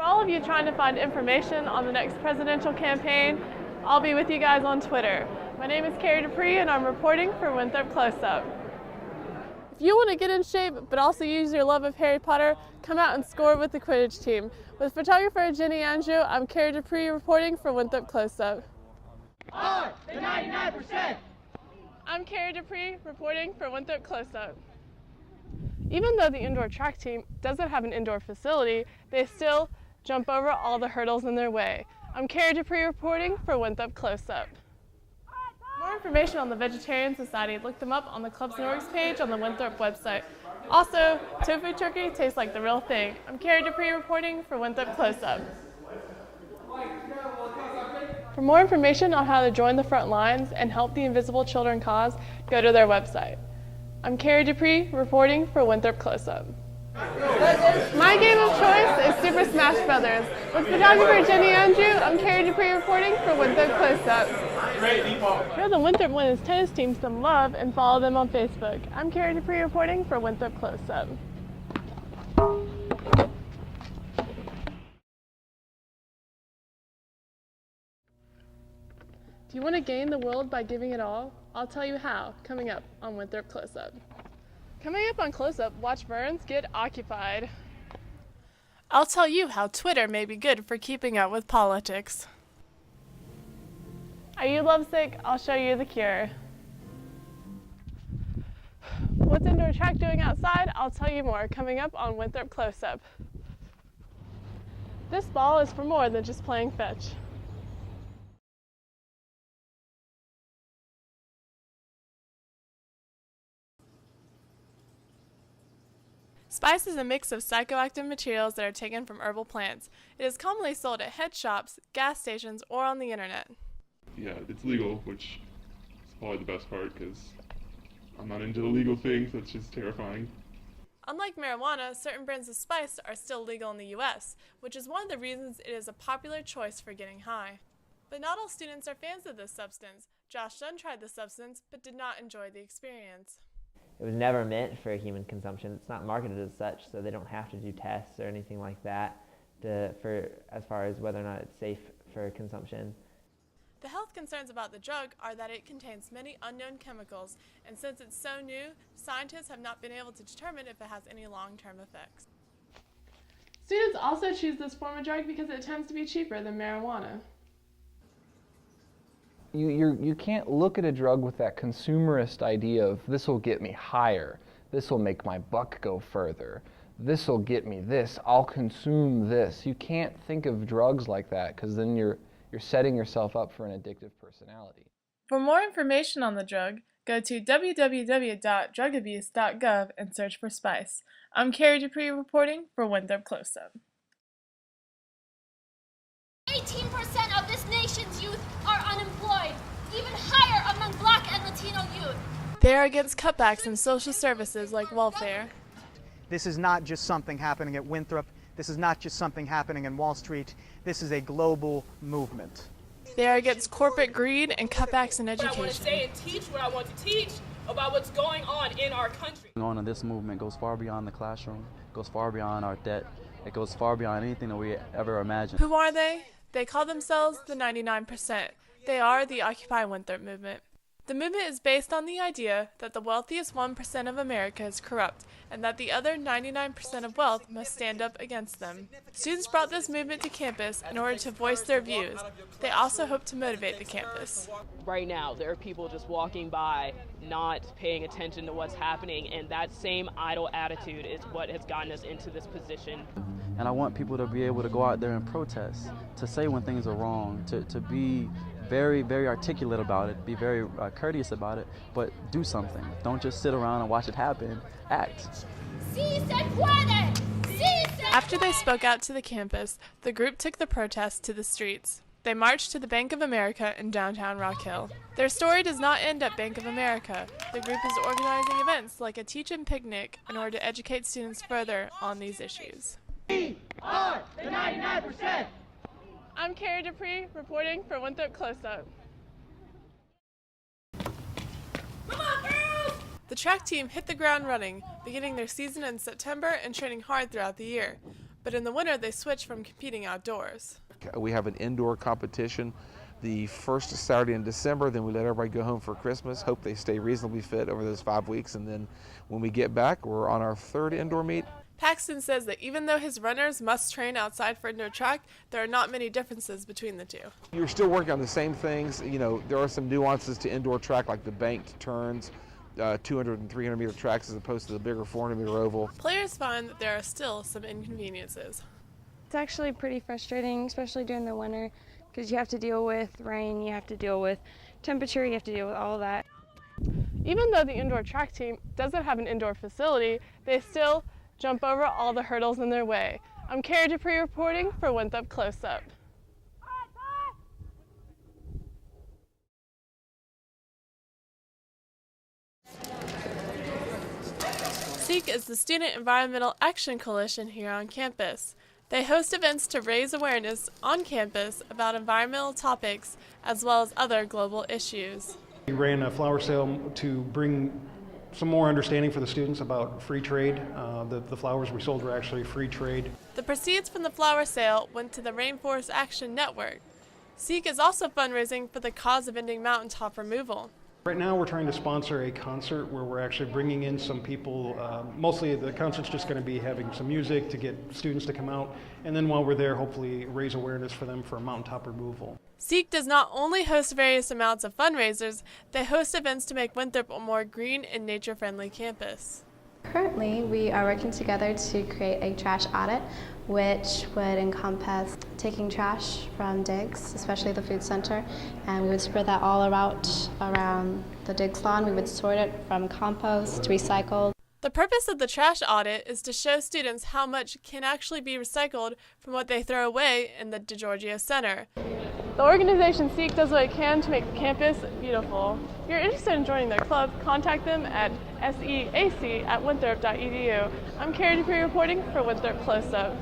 all of you trying to find information on the next presidential campaign, I'll be with you guys on Twitter. My name is Carrie Dupree and I'm reporting for Winthrop Close-Up. If you want to get in shape but also use your love of Harry Potter, come out and score with the Quidditch team. With photographer Jenny Andrew, I'm Carrie Dupree reporting for Winthrop Close-Up. Are the 99%! I'm Carrie Dupree reporting for Winthrop Close-Up. Even though the indoor track team doesn't have an indoor facility, they still jump over all the hurdles in their way. I'm Carrie Dupree reporting for Winthrop Close-Up. For more information on the Vegetarian Society, look them up on the Clubs and Orgs page on the Winthrop website. Also, tofu turkey tastes like the real thing. I'm Carrie Dupree reporting for Winthrop Close-Up. For more information on how to join the front lines and help the Invisible Children cause, go to their website. I'm Carrie Dupree reporting for Winthrop Close-Up. My game of choice is Super Smash Brothers. With photographer Jenny Andrew, I'm Carrie Dupree reporting for Winthrop Close-Up. Show the Winthrop women's tennis team some love and follow them on Facebook. I'm Carrie Dupree reporting for Winthrop Close-Up. Do you want to gain the world by giving it all? I'll tell you how, coming up on Winthrop Close-Up. Coming up on Close-Up, watch Burns get occupied. I'll tell you how Twitter may be good for keeping up with politics. Are you lovesick? I'll show you the cure. What's indoor track doing outside? I'll tell you more, coming up on Winthrop Close-Up. This ball is for more than just playing fetch. Spice is a mix of psychoactive materials that are taken from herbal plants. It is commonly sold at head shops, gas stations, or on the internet. Yeah, it's legal, which is probably the best part because I'm not into the legal things. That's just terrifying. Unlike marijuana, certain brands of spice are still legal in the U.S., which is one of the reasons it is a popular choice for getting high. But not all students are fans of this substance. Josh Dunn tried the substance, but did not enjoy the experience. It was never meant for human consumption. It's not marketed as such, so they don't have to do tests or anything like that as far as whether or not it's safe for consumption. The health concerns about the drug are that it contains many unknown chemicals, and since it's so new, scientists have not been able to determine if it has any long-term effects. Students also choose this form of drug because it tends to be cheaper than marijuana. You can't look at a drug with that consumerist idea of this will get me higher, this will make my buck go further, this will get me this, I'll consume this. You can't think of drugs like that because then you're setting yourself up for an addictive personality. For more information on the drug, go to www.drugabuse.gov and search for Spice. I'm Carrie Dupree reporting for Winthrop Close-Up. 18% of this nation's youth are unemployed, even higher among Black and Latino youth. They are against cutbacks in social services like welfare. This is not just something happening at Winthrop. This is not just something happening in Wall Street. This is a global movement. They are against corporate greed and cutbacks in education. I want to say and teach what I want to teach about what's going on in our country. Going on this movement goes far beyond the classroom, goes far beyond our debt. It goes far beyond anything that we ever imagined. Who are they? They call themselves the 99%. They are the Occupy Winthrop movement. The movement is based on the idea that the wealthiest 1% of America is corrupt and that the other 99% of wealth must stand up against them. Students brought this movement to campus in order to voice their views. They also hope to motivate the campus. Right now, there are people just walking by, not paying attention to what's happening, and that same idle attitude is what has gotten us into this position. And I want people to be able to go out there and protest, to say when things are wrong, to be very, very articulate about it, be very courteous about it, but do something. Don't just sit around and watch it happen. Act. After they spoke out to the campus, the group took the protest to the streets. They marched to the Bank of America in downtown Rock Hill. Their story does not end at Bank of America. The group is organizing events like a teach and picnic in order to educate students further on these issues. We are the 99%! I'm Carrie Dupree reporting for Winthrop Close-Up. Come on, girls! The track team hit the ground running, beginning their season in September and training hard throughout the year. but in the winter they switch from competing outdoors. We have an indoor competition the first Saturday in December, then we let everybody go home for Christmas, hope they stay reasonably fit over those 5 weeks, and then when we get back, we're on our third indoor meet. Paxton says that even though his runners must train outside for indoor track, there are not many differences between the two. You're still working on the same things. You know, there are some nuances to indoor track, like the banked turns, 200 and 300 meter tracks as opposed to the bigger 400 meter oval. Players find that there are still some inconveniences. It's actually pretty frustrating, especially during the winter, because you have to deal with rain, you have to deal with temperature, you have to deal with all that. Even though the indoor track team doesn't have an indoor facility, they still jump over all the hurdles in their way. I'm Carrie Dupree reporting for Winthrop Close Up. SEAC is the Student Environmental Action Coalition here on campus. They host events to raise awareness on campus about environmental topics as well as other global issues. We ran a flower sale to bring some more understanding for the students about free trade. The flowers we sold were actually free trade. The proceeds from the flower sale went to the Rainforest Action Network. SEAC is also fundraising for the cause of ending mountaintop removal. Right now we're trying to sponsor a concert where we're actually bringing in some people. Mostly the concert's just going to be having some music to get students to come out, and then while we're there, hopefully raise awareness for them for mountaintop removal. SEAC does not only host various amounts of fundraisers, they host events to make Winthrop a more green and nature-friendly campus. Currently, we are working together to create a trash audit, which would encompass taking trash from digs, especially the food center, and we would spread that all around the digs lawn. We would sort it from compost to recycled. The purpose of the trash audit is to show students how much can actually be recycled from what they throw away in the DeGiorgio Center. The organization SEAC does what it can to make the campus beautiful. If you're interested in joining their club, contact them at SEAC@winthrop.edu. I'm Carrie Dupree reporting for Winthrop Close Up.